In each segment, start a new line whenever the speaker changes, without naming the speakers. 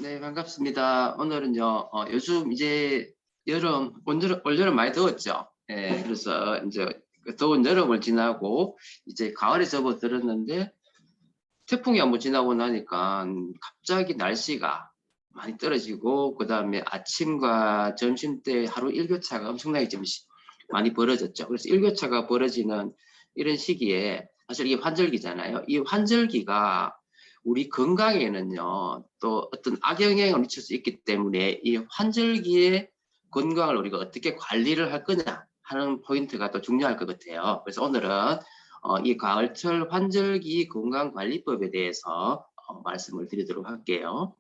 네, 반갑습니다. 오늘은요, 요즘 이제 올여름 많이 더웠죠. 예, 그래서 이제 그 더운 여름을 지나고 이제 가을에 접어들었는데 태풍이 한번 지나고 나니까 갑자기 날씨가 많이 떨어지고 그다음에 아침과 점심 때 하루 일교차가 엄청나게 좀 많이 벌어졌죠. 그래서 일교차가 벌어지는 이런 시기에 사실 이게 환절기잖아요. 이 환절기가 우리 건강에는요, 또 어떤 악영향을 미칠 수 있기 때문에 이 환절기의 건강을 우리가 어떻게 관리를 할 거냐 하는 포인트가 또 중요할 것 같아요. 그래서 오늘은 이 가을철 환절기 건강관리법에 대해서 말씀을 드리도록 할게요.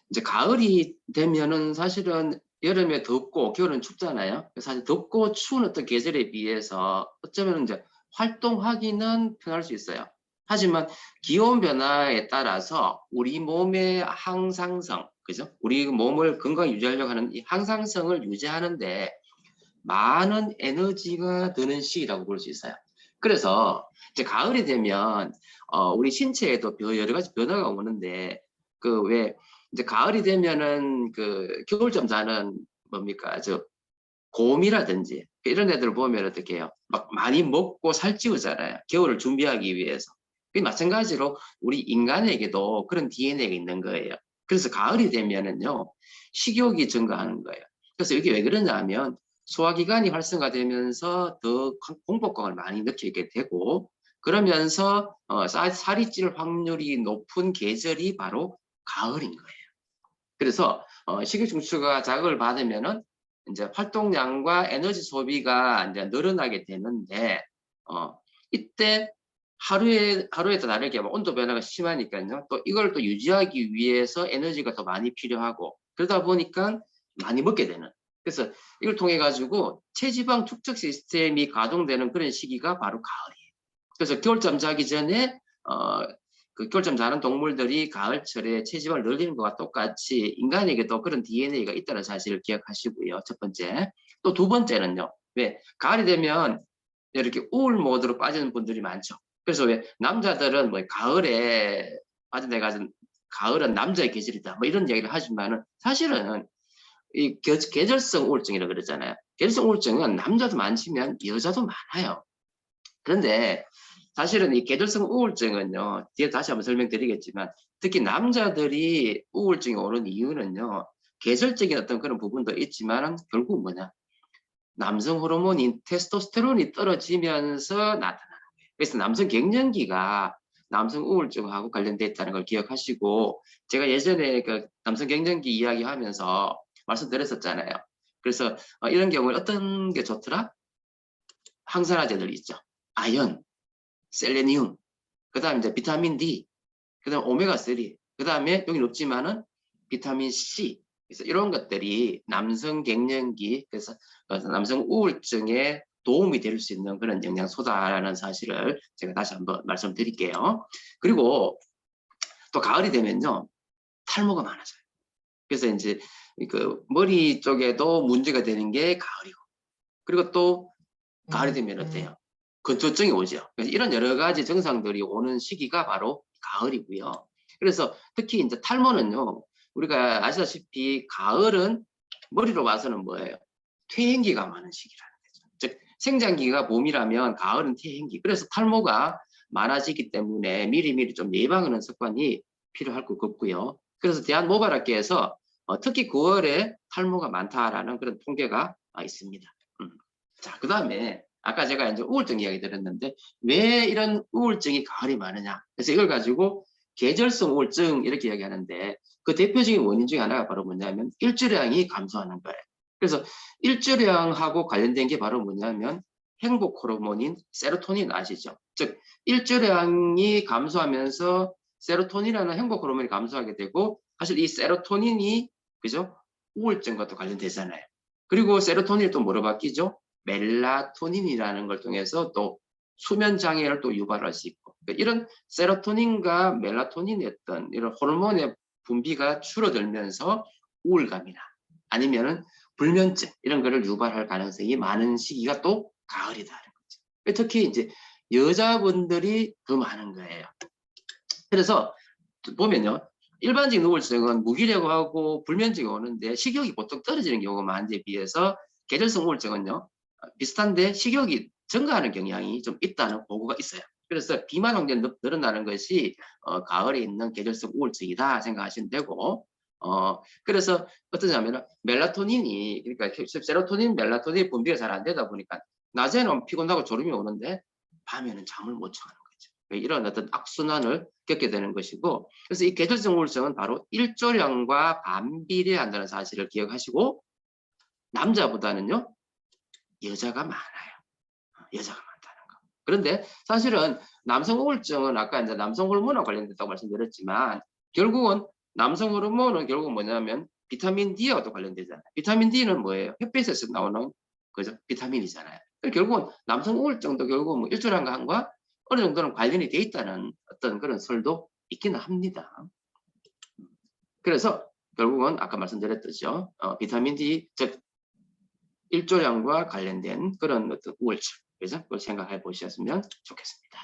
이제 가을이 되면은 사실은 여름에 덥고 겨울은 춥잖아요. 사실 덥고 추운 어떤 계절에 비해서 어쩌면 이제 활동하기는 편할 수 있어요. 하지만 기온 변화에 따라서 우리 몸의 항상성, 그죠? 우리 몸을 건강히 유지하려고 하는 이 항상성을 유지하는데 많은 에너지가 드는 시기라고 볼 수 있어요. 그래서 이제 가을이 되면 우리 신체에도 여러 가지 변화가 오는데 그 왜 이제 가을이 되면은 그 겨울잠 자는 뭡니까 저 곰이라든지 이런 애들 보면 어떻게 해요? 막 많이 먹고 살찌우잖아요. 겨울을 준비하기 위해서. 마찬가지로 우리 인간에게도 그런 DNA가 있는 거예요. 그래서 가을이 되면은요 식욕이 증가하는 거예요. 그래서 이게 왜 그러냐 하면 소화기관이 활성화되면서 더 공복감을 많이 느끼게 되고 그러면서 살이 찔 확률이 높은 계절이 바로 가을인 거예요. 그래서 식욕 중추가 자극을 받으면은 이제 활동량과 에너지 소비가 이제 늘어나게 되는데 이때 하루에 또 다르게 온도 변화가 심하니까요. 또 이걸 또 유지하기 위해서 에너지가 더 많이 필요하고 그러다 보니까 많이 먹게 되는. 그래서 이걸 통해 가지고 체지방 축적 시스템이 가동되는 그런 시기가 바로 가을이에요. 그래서 겨울잠 자기 전에 그 겨울잠 자는 동물들이 가을철에 체지방을 늘리는 것과 똑같이 인간에게도 그런 DNA가 있다는 사실을 기억하시고요. 첫 번째. 또 두 번째는요. 왜 가을이 되면 이렇게 우울 모드로 빠지는 분들이 많죠. 그래서 왜 남자들은 뭐 가을에 빠져내가지고 가을은 남자의 계절이다 뭐 이런 얘기를 하지만은 사실은 이 계절성 우울증이라고 그러잖아요. 계절성 우울증은 남자도 많지만 여자도 많아요. 그런데 사실은 이 계절성 우울증은요, 뒤에 다시 한번 설명드리겠지만, 특히 남자들이 우울증이 오는 이유는요, 계절적인 어떤 그런 부분도 있지만, 결국 뭐냐, 남성 호르몬인 테스토스테론이 떨어지면서 나타나는 거예요. 그래서 남성 갱년기가 남성 우울증하고 관련돼 있다는 걸 기억하시고, 제가 예전에 그 남성 갱년기 이야기하면서 말씀드렸었잖아요. 그래서 이런 경우에 어떤 게 좋더라? 항산화제들 있죠. 아연, 셀레니움, 그 다음에 이제 비타민 D, 그 다음에 오메가3, 그 다음에 여기 높지만은 비타민 C. 그래서 이런 것들이 남성 갱년기, 그래서 남성 우울증에 도움이 될 수 있는 그런 영양소다라는 사실을 제가 다시 한번 말씀드릴게요. 그리고 또 가을이 되면요, 탈모가 많아져요. 그래서 이제 그 머리 쪽에도 문제가 되는 게 가을이고, 그리고 또 가을이 되면 어때요? 건조증이 오죠. 그래서 이런 여러 가지 증상들이 오는 시기가 바로 가을이고요. 그래서 특히 이제 탈모는요, 우리가 아시다시피 가을은 머리로 봐서는 뭐예요? 퇴행기가 많은 시기라는 거죠. 즉 생장기가 봄이라면 가을은 퇴행기. 그래서 탈모가 많아지기 때문에 미리미리 좀 예방하는 습관이 필요할 것 같고요. 그래서 대한모발학회에서 특히 9월에 탈모가 많다라는 그런 통계가 있습니다. 자, 그 다음에 아까 제가 이제 우울증 이야기 드렸는데 왜 이런 우울증이 가을이 많으냐? 그래서 이걸 가지고 계절성 우울증 이렇게 이야기하는데 그 대표적인 원인 중에 하나가 바로 뭐냐면 일조량이 감소하는 거예요. 그래서 일조량하고 관련된 게 바로 뭐냐면 행복 호르몬인 세로토닌 아시죠? 즉 일조량이 감소하면서 세로토닌이라는 행복 호르몬이 감소하게 되고 사실 이 세로토닌이 그죠? 우울증과도 관련되잖아요. 그리고 세로토닌이 또 뭐로 바뀌죠? 멜라토닌이라는 걸 통해서 또 수면 장애를 또 유발할 수 있고 그러니까 이런 세로토닌과 멜라토닌의 어떤 이런 호르몬의 분비가 줄어들면서 우울감이나 아니면은 불면증 이런 거를 유발할 가능성이 많은 시기가 또 가을이다는 거죠. 특히 이제 여자분들이 더 많은 거예요. 그래서 보면요. 일반적인 우울증은 무기력하고 불면증이 오는데 식욕이 보통 떨어지는 경우가 많은 데 비해서 계절성 우울증은요, 비슷한데 식욕이 증가하는 경향이 좀 있다는 보고가 있어요. 그래서 비만 확률이 늘어나는 것이 가을에 있는 계절성 우울증이다 생각하시면 되고, 그래서 어떠냐면 멜라토닌이, 그러니까 세로토닌, 멜라토닌 분비가 잘 안 되다 보니까 낮에는 피곤하고 졸음이 오는데 밤에는 잠을 못 청하는 거죠. 이런 어떤 악순환을 겪게 되는 것이고, 그래서 이 계절성 우울증은 바로 일조량과 반비례한다는 사실을 기억하시고, 남자보다는요 여자가 많아요. 여자가 많다는 거. 그런데 사실은 남성 우울증은 아까 이제 남성 호르몬과 관련됐다고 말씀드렸지만, 결국은 남성 호르몬은 결국은 뭐냐면 비타민 D와도 관련되잖아요. 비타민 D는 뭐예요? 햇빛에서 나오는 그죠? 비타민이잖아요. 결국은 남성 우울증도 결국은 뭐 일조량과 어느 정도는 관련이 돼 있다는 어떤 그런 설도 있기는 합니다. 그래서 결국은 아까 말씀드렸듯이요, 비타민 D, 즉 일조량과 관련된 그런 어떤 우울증, 그래서 그걸 생각해 보셨으면 좋겠습니다.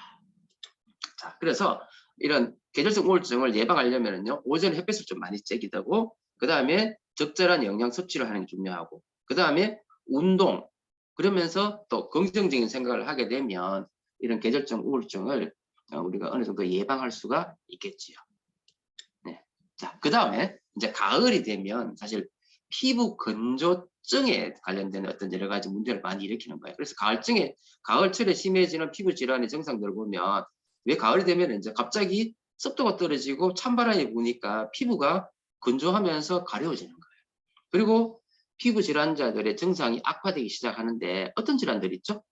자, 그래서 이런 계절성 우울증을 예방하려면요, 오전 햇빛을 좀 많이 쬐게 되고, 그 다음에 적절한 영양 섭취를 하는 게 중요하고, 그 다음에 운동, 그러면서 또 긍정적인 생각을 하게 되면 이런 계절성 우울증을 우리가 어느 정도 예방할 수가 있겠지요. 네. 자, 그 다음에 이제 가을이 되면 사실 피부 건조증에 관련된 어떤 여러 가지 문제를 많이 일으키는 거예요. 그래서 가을철에 심해지는 피부 질환의 증상들을 보면, 왜 가을이 되면 이제 갑자기 습도가 떨어지고 찬바람이 부니까 피부가 건조하면서 가려워지는 거예요. 그리고 피부 질환자들의 증상이 악화되기 시작하는데, 어떤 질환들 있죠?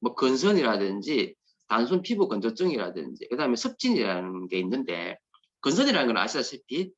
뭐 건선이라든지 단순 피부 건조증이라든지, 그 다음에 습진이라는 게 있는데, 건선이라는 건 아시다시피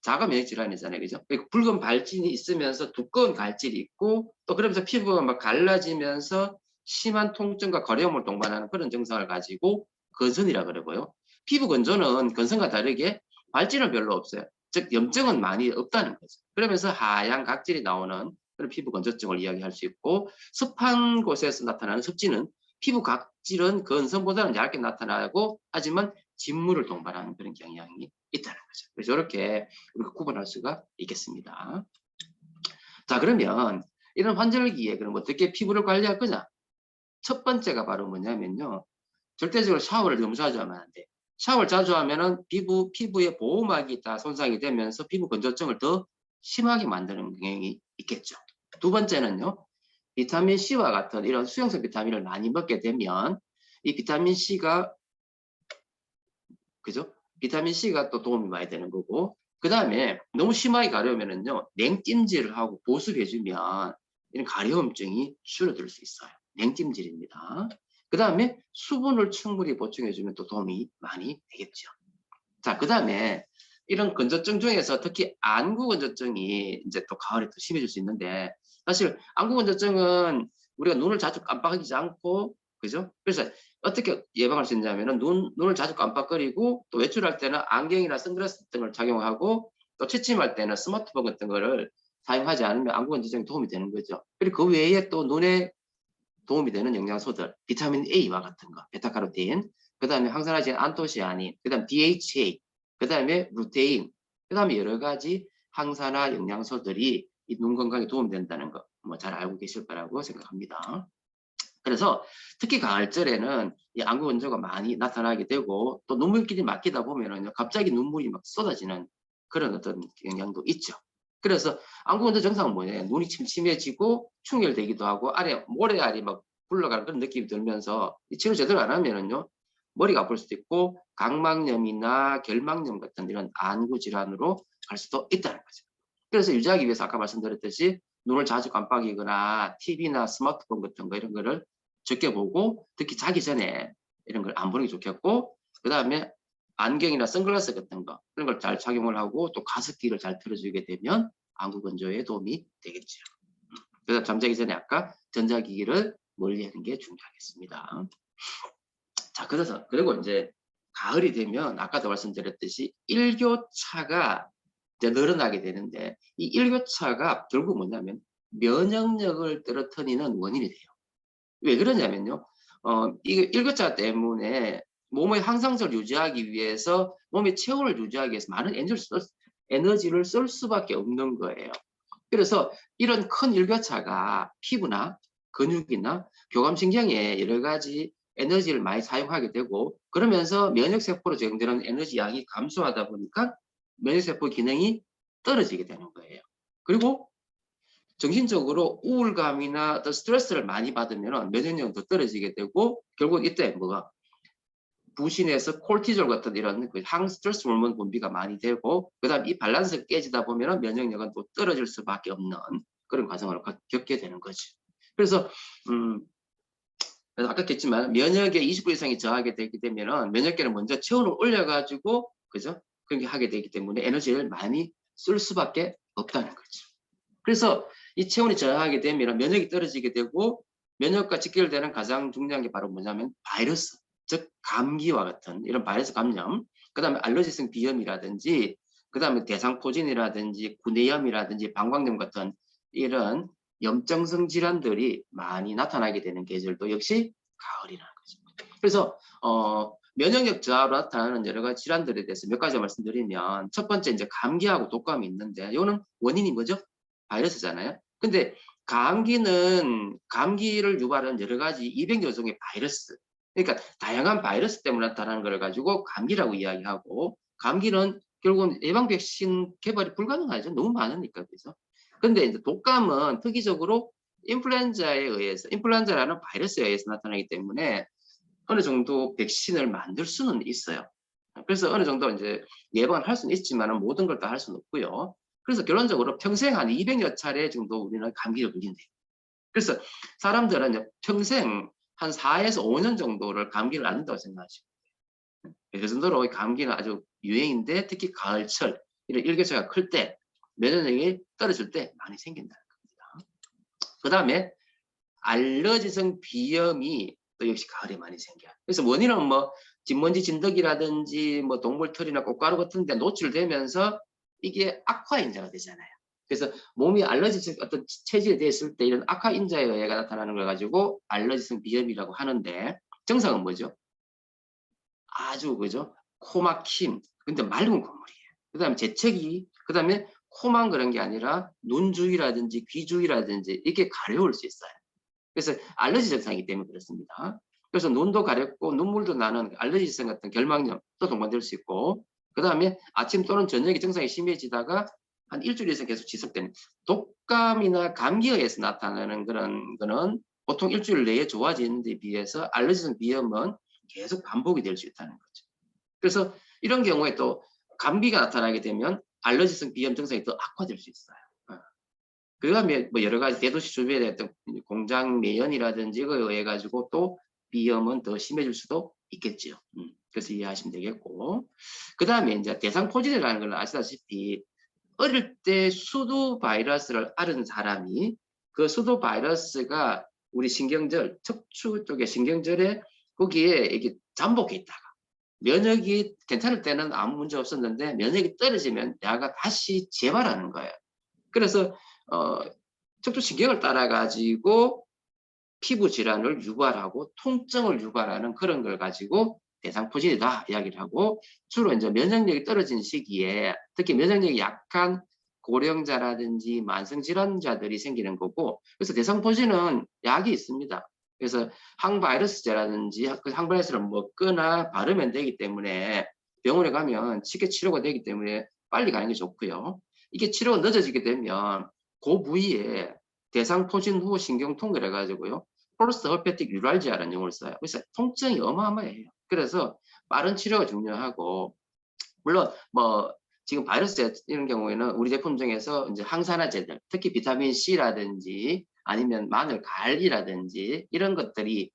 자가 면역 질환이잖아요, 그죠? 붉은 발진이 있으면서 두꺼운 갈질이 있고, 또 그러면서 피부가 막 갈라지면서 심한 통증과 거려움을 동반하는 그런 증상을 가지고 건선이라 그러고요. 피부 건조는 건선과 다르게 발진은 별로 없어요. 즉 염증은 많이 없다는 거죠. 그러면서 하얀 각질이 나오는 그런 피부 건조증을 이야기할 수 있고, 습한 곳에서 나타나는 습진은 피부 각질은 건선보다는 얇게 나타나고, 하지만 진물을 동반하는 그런 경향이 있다는 거죠. 그래서 이렇게 우리가 구분할 수가 있겠습니다. 자, 그러면 이런 환절기에 그럼 어떻게 피부를 관리할 거냐? 첫 번째가 바로 뭐냐면요, 절대적으로 샤워를 너무 자주 하면 안 돼. 샤워를 자주 하면은 피부의 보호막이 다 손상이 되면서 피부 건조증을 더 심하게 만드는 경향이 있겠죠. 두 번째는요, 비타민 C와 같은 이런 수용성 비타민을 많이 먹게 되면 이 비타민 C가, 그죠? 비타민 C가 또 도움이 많이 되는 거고, 그 다음에 너무 심하게 가려우면은요, 냉찜질을 하고 보습해주면 이런 가려움증이 줄어들 수 있어요. 냉찜질입니다. 그 다음에 수분을 충분히 보충해주면 또 도움이 많이 되겠죠. 자, 그 다음에 이런 건조증 중에서 특히 안구 건조증이 이제 또 가을에 또 심해질 수 있는데, 사실 안구 건조증은 우리가 눈을 자주 깜빡이지 않고, 그죠? 그래서 어떻게 예방할 수 있냐면은 눈을 자주 깜빡거리고, 또 외출할 때는 안경이나 선글라스 등을 착용하고, 또 취침할 때는 스마트폰 같은 거를 사용하지 않으면 안구 건조증에 도움이 되는 거죠. 그리고 그 외에 또 눈에 도움이 되는 영양소들, 비타민 A와 같은 거, 베타카로틴, 그 다음에 항산화제 안토시아닌, 그 다음 DHA, 그 다음에 루테인, 그 다음에 여러 가지 항산화 영양소들이 이 눈 건강에 도움된다는 거 뭐 잘 알고 계실 거라고 생각합니다. 그래서 특히 가을철에는 이 안구 건조가 많이 나타나게 되고, 또 눈물길이 막히다 보면은 갑자기 눈물이 막 쏟아지는 그런 어떤 영향도 있죠. 그래서 안구 건조 증상은 뭐냐면 눈이 침침해지고 충혈되기도 하고 모래알이 막 굴러가는 그런 느낌이 들면서 이 치료 제대로 안 하면은요, 머리가 아플 수도 있고 각막염이나 결막염 같은 이런 안구 질환으로 갈 수도 있다는 거죠. 그래서 유지하기 위해서 아까 말씀드렸듯이 눈을 자주 깜빡이거나 TV나 스마트폰 같은 거 이런 거를 적게 보고, 특히 자기 전에 이런 걸 안 보는 게 좋겠고, 그 다음에 안경이나 선글라스 같은 거 그런 걸 잘 착용을 하고, 또 가습기를 잘 틀어주게 되면 안구 건조에 도움이 되겠죠. 그래서 잠자기 전에 아까 전자기기를 멀리하는 게 중요하겠습니다. 자, 그리고 이제 가을이 되면 아까도 말씀드렸듯이 일교차가 이제 늘어나게 되는데, 이 일교차가 결국 뭐냐면 면역력을 떨어뜨리는 원인이 돼요. 왜 그러냐면요, 이게 일교차 때문에 몸의 항상성을 유지하기 위해서 몸의 체온을 유지하기 위해서 많은 에너지를 쓸 수밖에 없는 거예요. 그래서 이런 큰 일교차가 피부나 근육이나 교감신경에 여러 가지 에너지를 많이 사용하게 되고 그러면서 면역세포로 제공되는 에너지 양이 감소하다 보니까 면역세포 기능이 떨어지게 되는 거예요. 그리고 정신적으로 우울감이나 어떤 스트레스를 많이 받으면 면역력도 떨어지게 되고 결국 이때 뭐가 부신에서 콜티졸 같은 이런 그 항스트레스 호르몬 분비가 많이 되고 그다음 이 밸런스가 깨지다 보면 면역력은 또 떨어질 수밖에 없는 그런 과정을 겪게 되는 거죠. 그래서 아까 했지만 면역에 20% 이상이 저하게 되게 되면은 면역계를 먼저 체온을 올려가지고 그죠? 그렇게 하게 되기 때문에 에너지를 많이 쓸 수밖에 없다는 거죠. 그래서 이 체온이 저하게 되면 면역이 떨어지게 되고 면역과 직결되는 가장 중요한 게 바로 뭐냐면 바이러스, 즉 감기와 같은 이런 바이러스 감염, 그 다음에 알러지성 비염이라든지 그 다음에 대상포진이라든지 구내염이라든지 방광염 같은 이런 염증성 질환들이 많이 나타나게 되는 계절도 역시 가을이라는 거죠. 그래서 면역력 저하로 나타나는 여러 가지 질환들에 대해서 몇 가지 말씀드리면 첫 번째 이제 감기하고 독감이 있는데 이거는 원인이 뭐죠? 바이러스잖아요. 근데 감기를 유발하는 여러 가지 200여 종의 바이러스, 그러니까 다양한 바이러스 때문에 나타나는 걸 가지고 감기라고 이야기하고 감기는 결국은 예방 백신 개발이 불가능하죠. 너무 많으니까. 그래서 근데 이제 독감은 특이적으로 인플루엔자라는 바이러스에 의해서 나타나기 때문에 어느 정도 백신을 만들 수는 있어요. 그래서 어느 정도 이제 예방을 할 수는 있지만 모든 걸 다 할 수는 없고요. 그래서 결론적으로 평생 한 200여 차례 정도 우리는 감기를 걸린대요. 그래서 사람들은 평생 한 4에서 5년 정도를 감기를 앓는다고 생각하시고 그 정도로 감기는 아주 유행인데 특히 가을철 이런 일교차가 클 때 면역력이 떨어질 때 많이 생긴다는 겁니다. 그 다음에 알러지성 비염이 또 역시 가을에 많이 생겨요. 그래서 원인은 뭐 진먼지 진드기라든지 뭐 동물털이나 꽃가루 같은 데 노출되면서 이게 악화 인자가 되잖아요. 그래서 몸이 알러지성 어떤 체질에 됐을 때 이런 악화 인자에 의해 나타나는 걸 가지고 알러지성 비염이라고 하는데 증상은 뭐죠? 아주 그죠? 코 막힘. 근데 맑은 콧물이에요. 그다음에 재채기. 그다음에 코만 그런 게 아니라 눈 주위라든지 귀 주위라든지 이게 가려울 수 있어요. 그래서 알러지 증상이기 때문에 그렇습니다. 그래서 눈도 가렵고 눈물도 나는 알러지성 같은 결막염도 동반될 수 있고 그 다음에 아침 또는 저녁에 증상이 심해지다가 한 일주일 이상 계속 지속되는 독감이나 감기에 의해서 나타나는 그런 거는 보통 일주일 내에 좋아지는 데 비해서 알러지성 비염은 계속 반복이 될 수 있다는 거죠. 그래서 이런 경우에 또 감기가 나타나게 되면 알러지성 비염 증상이 더 악화될 수 있어요. 그 다음에 뭐 여러 가지 대도시 주변에 어떤 공장 매연이라든지 이거에 의해 가지고 또 비염은 더 심해질 수도 있겠죠. 그래서 이해하시면 되겠고. 그 다음에 이제 대상포진이라는 걸 아시다시피 어릴 때 수두 바이러스를 앓은 사람이 그 수두 바이러스가 우리 신경절, 척추 쪽의 신경절에 거기에 이게 잠복해 있다가 면역이 괜찮을 때는 아무 문제 없었는데 면역이 떨어지면 야가 다시 재발하는 거예요. 그래서 척추신경을 따라 가지고 피부 질환을 유발하고 통증을 유발하는 그런 걸 가지고 대상포진이다 이야기를 하고 주로 이제 면역력이 떨어진 시기에 특히 면역력이 약한 고령자라든지 만성질환자들이 생기는 거고 그래서 대상포진은 약이 있습니다. 그래서 항바이러스제라든지 그 항바이러스를 먹거나 바르면 되기 때문에 병원에 가면 쉽게 치료가 되기 때문에 빨리 가는 게 좋고요. 이게 치료가 늦어지게 되면 그 부위에 대상포진 후 신경통을 해가지고요. 폴스허페틱 유랄지아라는 용어를 써요. 그래서 통증이 어마어마해요. 그래서 빠른 치료가 중요하고 물론 뭐 지금 바이러스 이런 경우에는 우리 제품 중에서 이제 항산화제들 특히 비타민 C라든지 아니면 마늘 갈이라든지 이런 것들이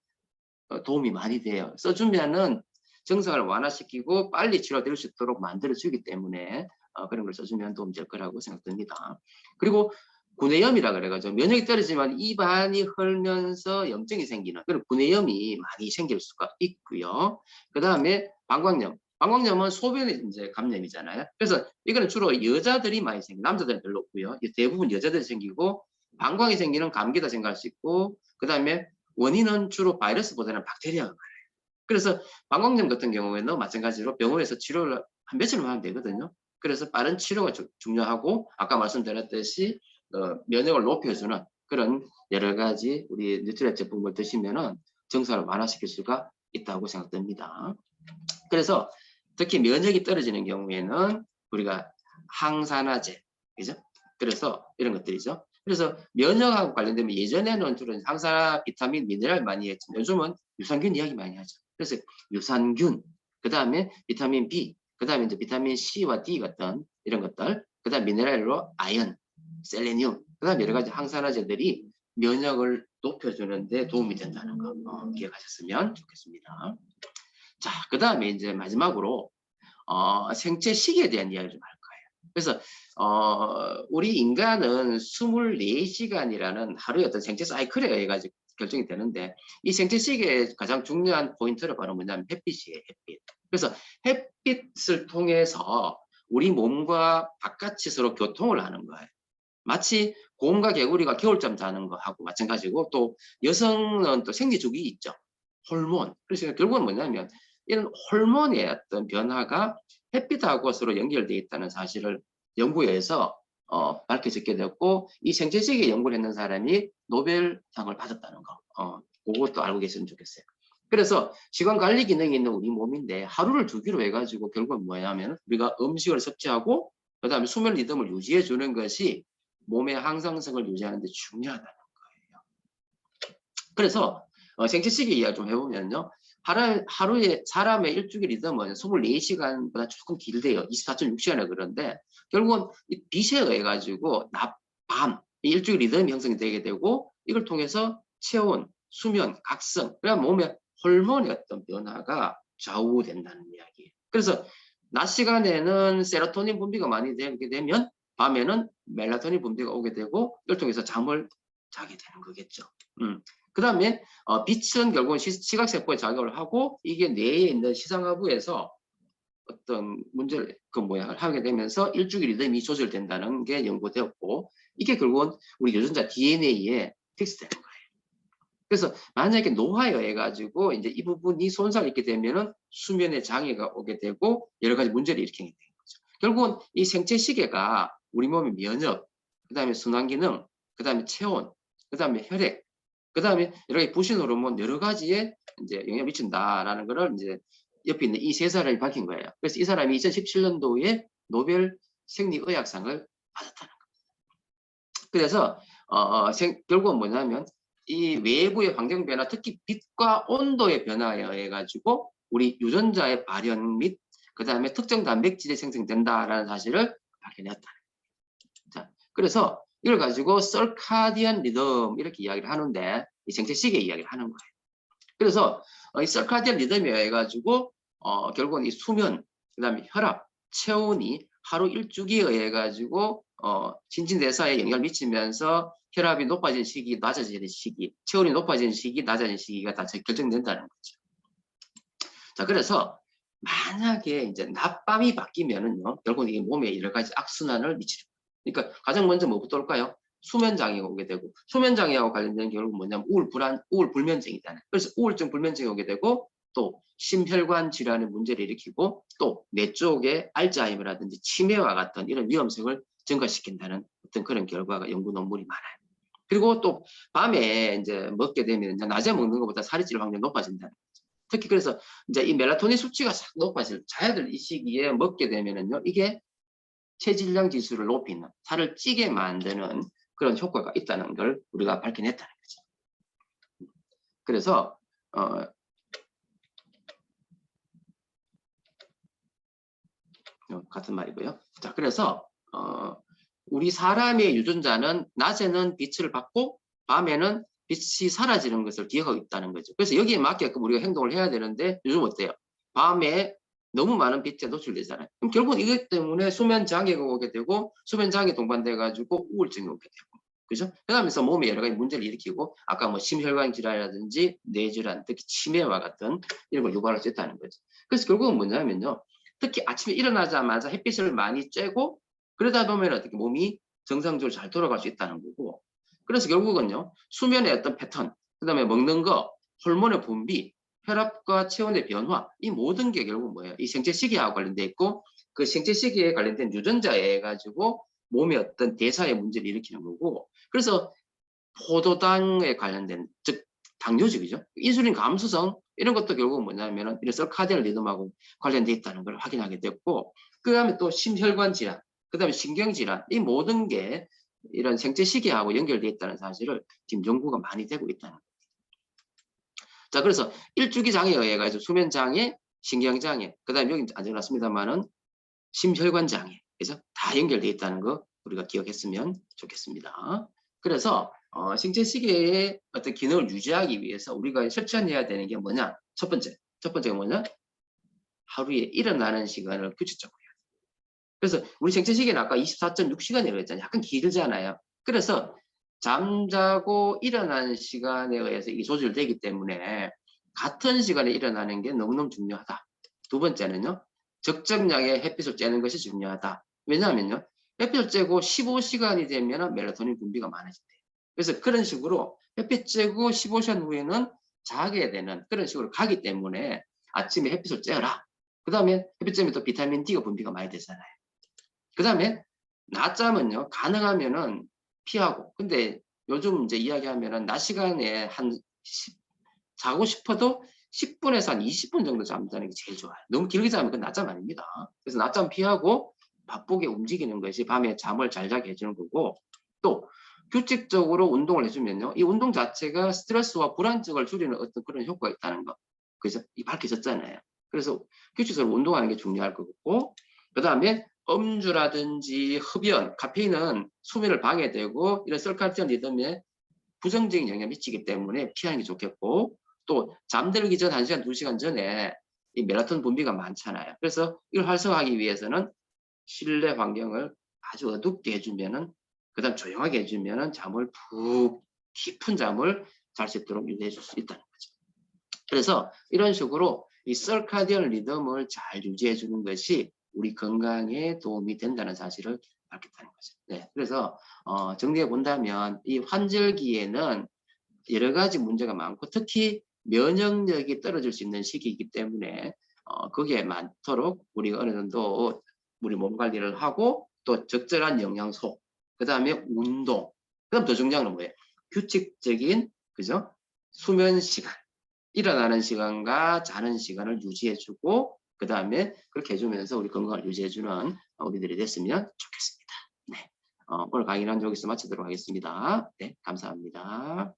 도움이 많이 돼요. 써주면은 증상을 완화시키고 빨리 치료될 수 있도록 만들어주기 때문에 그런 걸 써주면 도움이 될 거라고 생각됩니다. 그리고 구내염이라 그래가지고 면역이 떨어지면 입안이 헐면서 염증이 생기는 그런 구내염이 많이 생길 수가 있고요. 그 다음에 방광염. 방광염은 소변의 이제 감염이잖아요. 그래서 이거는 주로 여자들이 많이 생겨요. 남자들은 별로 없고요. 대부분 여자들이 생기고 방광이 생기는 감기다 생각할 수 있고 그 다음에 원인은 주로 바이러스보다는 박테리아가 많아요. 그래서 방광염 같은 경우에는 마찬가지로 병원에서 치료를 한 며칠만 하면 되거든요. 그래서 빠른 치료가 중요하고 아까 말씀드렸듯이 면역을 높여주는 그런 여러 가지 우리 뉴트리아 제품을 드시면은 증상을 완화시킬 수가 있다고 생각됩니다. 그래서 특히 면역이 떨어지는 경우에는 우리가 항산화제, 그죠? 그래서 이런 것들이죠. 그래서 면역하고 관련되면 예전에는 주로 항산화, 비타민, 미네랄 많이 했지만 요즘은 유산균 이야기 많이 하죠. 그래서 유산균, 그 다음에 비타민 B, 그 다음에 이제 비타민 C와 D 같은 이런 것들, 그 다음 미네랄로 아연, 셀레늄, 그 다음 여러 가지 항산화제들이 면역을 높여주는데 도움이 된다는 거 기억하셨으면 좋겠습니다. 자, 그 다음에 이제 마지막으로 생체 시계에 대한 이야기를 좀 할 거예요. 그래서 우리 인간은 24시간이라는 하루의 어떤 생체 사이클에 의해 가지고 결정이 되는데 이 생체 시계의 가장 중요한 포인트가 바로 뭐냐면 햇빛이에요. 햇빛. 그래서 햇빛을 통해서 우리 몸과 바깥이 서로 교통을 하는 거예요. 마치 곰과 개구리가 겨울잠 자는 거하고 마찬가지고 또 여성은 또 생리주기 있죠. 호르몬. 그래서 결국은 뭐냐면 이런 호르몬의 어떤 변화가 햇빛하고 서로 연결되어 있다는 사실을 연구에서 밝혀졌게 되었고 이 생체시계 연구를 했는 사람이 노벨상을 받았다는 거. 그것도 알고 계시면 좋겠어요. 그래서 시간 관리 기능이 있는 우리 몸인데 하루를 주기로 해가지고 결국은 뭐냐면 우리가 음식을 섭취하고 그 다음에 수면 리듬을 유지해 주는 것이 몸의 항상성을 유지하는 데 중요하다는 거예요. 그래서 생체시계 이야기 좀 해보면요. 하루에 사람의 일주일 리듬은 24시간보다 조금 길대요. 24.6시간에 그런데 결국은 이 빛에 의해 가지고 낮, 밤, 일주일 리듬이 형성이 되게 되고 이걸 통해서 체온, 수면, 각성, 그러니까 몸의 호르몬의 어떤 변화가 좌우된다는 이야기예요. 그래서 낮 시간에는 세로토닌 분비가 많이 되게 되면 밤에는 멜라토닌 분비가 오게 되고 이걸 통해서 잠을 자게 되는 거겠죠. 그 다음에 빛은 결국은 시각세포에 작용을 하고 이게 뇌에 있는 시상하부에서 어떤 문제를 모양을 하게 되면서 일주일 리듬이 조절된다는 게 연구되었고 이게 결국은 우리 유전자 DNA에 픽스되는 거예요. 그래서 만약에 노화에 의해 가지고 이제 이 부분이 손상이 있게 되면은 수면에 장애가 오게 되고 여러 가지 문제를 일으키게 되는 거죠. 결국은 이 생체 시계가 우리 몸의 면역, 그다음에 순환 기능, 그다음에 체온, 그다음에 혈액, 그다음에 여러 가지 부신 호르몬 여러 가지에 이제 영향을 미친다라는 거를 이제 옆에 있는 이 세 사람이 밝힌 거예요. 그래서 이 사람이 2017년도에 노벨 생리의학상을 받았다는 겁니다. 그래서 결국은 뭐냐면 이 외부의 환경 변화, 특히 빛과 온도의 변화에 의해 가지고 우리 유전자의 발현 및 그다음에 특정 단백질이 생성된다라는 사실을 발견했다. 자, 그래서 이걸 가지고 서카디안 리듬 이렇게 이야기를 하는데 이 생체 시계 이야기를 하는 거예요. 그래서 이 서카디안 리듬에 의해 가지고 결국은 이 수면, 그다음에 혈압, 체온이 하루 일주기에 의해 가지고 신진대사에 영향을 미치면서 혈압이 높아지는 시기, 낮아지는 시기, 체온이 높아지는 시기, 낮아지는 시기가 다 결정된다는 거죠. 자, 그래서 만약에 이제 낮밤이 바뀌면은요, 결국 이게 몸에 여러 가지 악순환을 미치죠. 그러니까 가장 먼저 뭐부터 올까요? 수면장애가 오게 되고, 수면장애하고 관련된 결국 뭐냐면 우울 불면증이잖아요. 그래서 우울증 불면증이 오게 되고, 또 심혈관 질환의 문제를 일으키고, 또 뇌 쪽에 알츠하이머라든지 치매와 같은 이런 위험성을 증가시킨다는 어떤 그런 결과가 연구 논문이 많아요. 그리고 또 밤에 이제 먹게 되면 낮에 먹는 것보다 살이 찔 확률이 높아진다는 거죠. 특히 그래서 이제 이 멜라토닌 수치가 싹 높아질 자야 될 이 시기에 먹게 되면은요, 이게 체질량 지수를 높이는, 살을 찌게 만드는 그런 효과가 있다는 걸 우리가 밝혀냈다는 거죠. 그래서 같은 말이고요. 자, 그래서 우리 사람의 유전자는 낮에는 빛을 받고 밤에는 빛이 사라지는 것을 기억하고 있다는 거죠. 그래서 여기에 맞게끔 우리가 행동을 해야 되는데 요즘 어때요? 밤에 너무 많은 빛에 노출되잖아요. 그럼 결국 이것 때문에 수면 장애가 오게 되고 수면 장애 동반돼 가지고 우울증이 오게 되고, 그죠? 그러면서 몸에 여러 가지 문제를 일으키고 아까 뭐 심혈관 질환이라든지 뇌질환, 특히 치매와 같은 이런 걸 유발할 수 있다는 거죠. 그래서 결국은 뭐냐면요, 특히 아침에 일어나자마자 햇빛을 많이 쬐고 그러다 보면 어떻게 몸이 정상적으로 잘 돌아갈 수 있다는 거고, 그래서 결국은요, 수면의 어떤 패턴, 그 다음에 먹는 거, 호르몬의 분비, 혈압과 체온의 변화, 이 모든 게 결국 뭐예요? 이 생체 시계하고 관련돼 있고, 그 생체 시계에 관련된 유전자에 의해 가지고 몸의 어떤 대사의 문제를 일으키는 거고, 그래서 포도당에 관련된, 즉 당뇨직이죠. 인슐린 감수성 이런 것도 결국 뭐냐면은 이런 서카디안 리듬하고 관련돼 있다는 걸 확인하게 됐고, 그 다음에 또 심혈관 질환, 그 다음에 신경질환, 이 모든 게 이런 생체 시계하고 연결돼 있다는 사실을 지금 연구가 많이 되고 있다는. 자, 그래서 일주기 장애에 의해 가지고 수면 장애, 신경 장애, 그 다음에 여기 안 적어놨습니다만은 심혈관 장애, 그래서 다 연결돼 있다는 거 우리가 기억했으면 좋겠습니다. 그래서 생체 시계의 어떤 기능을 유지하기 위해서 우리가 실천해야 되는 게 뭐냐? 첫 번째가 뭐냐? 하루에 일어나는 시간을 규칙적으로 해야 돼요. 그래서 우리 생체 시계는 아까 24.6시간이라고 했잖아요. 약간 길잖아요. 그래서 잠자고 일어나는 시간에 의해서 이게 조절되기 때문에 같은 시간에 일어나는 게 너무너무 중요하다. 두 번째는요, 적정량의 햇빛을 쬐는 것이 중요하다. 왜냐하면요, 햇빛을 쬐고 15시간이 되면 멜라토닌 분비가 많아진대요. 그래서 그런 식으로 햇빛 쬐고 15시간 후에는 자게 되는 그런 식으로 가기 때문에 아침에 햇빛을 쬐어라. 그 다음에 햇빛 쬐면 또 비타민 D가 분비가 많이 되잖아요. 그 다음에 낮잠은요, 가능하면은 피하고. 근데 요즘 이제 이야기하면은 낮 시간에 자고 싶어도 10분에서 한 20분 정도 잠자는 게 제일 좋아요. 너무 길게 자면 그건 낮잠 아닙니다. 그래서 낮잠 피하고 바쁘게 움직이는 것이 밤에 잠을 잘 자게 해주는 거고, 또 규칙적으로 운동을 해주면요, 이 운동 자체가 스트레스와 불안증을 줄이는 어떤 그런 효과가 있다는 거, 그래서 이 밝혀졌잖아요. 그래서 규칙적으로 운동하는 게 중요할 거고, 그 다음에 음주라든지 흡연, 카페인은 수면을 방해되고 이런 서카디안 리듬에 부정적인 영향을 미치기 때문에 피하는 게 좋겠고, 또 잠들기 전 1시간, 2시간 전에 이 멜라토닌 분비가 많잖아요. 그래서 이걸 활성화하기 위해서는 실내 환경을 아주 어둡게 해주면은, 그 다음 조용하게 해주면은 잠을 깊은 잠을 잘 수 있도록 유도해 줄 수 있다는 거죠. 그래서 이런 식으로 이 서카디언 리듬을 잘 유지해 주는 것이 우리 건강에 도움이 된다는 사실을 알겠다는 거죠. 네, 그래서 정리해 본다면 이 환절기에는 여러 가지 문제가 많고, 특히 면역력이 떨어질 수 있는 시기이기 때문에 거기에 많도록 우리가 어느 정도 우리 몸 관리를 하고, 또 적절한 영양소, 그 다음에 운동, 그 다음 더 중요한 건 뭐예요? 규칙적인, 그죠? 수면 시간, 일어나는 시간과 자는 시간을 유지해주고, 그 다음에 그렇게 해주면서 우리 건강을 유지해주는 우리들이 됐으면 좋겠습니다. 네, 오늘 강의는 여기서 마치도록 하겠습니다. 네, 감사합니다.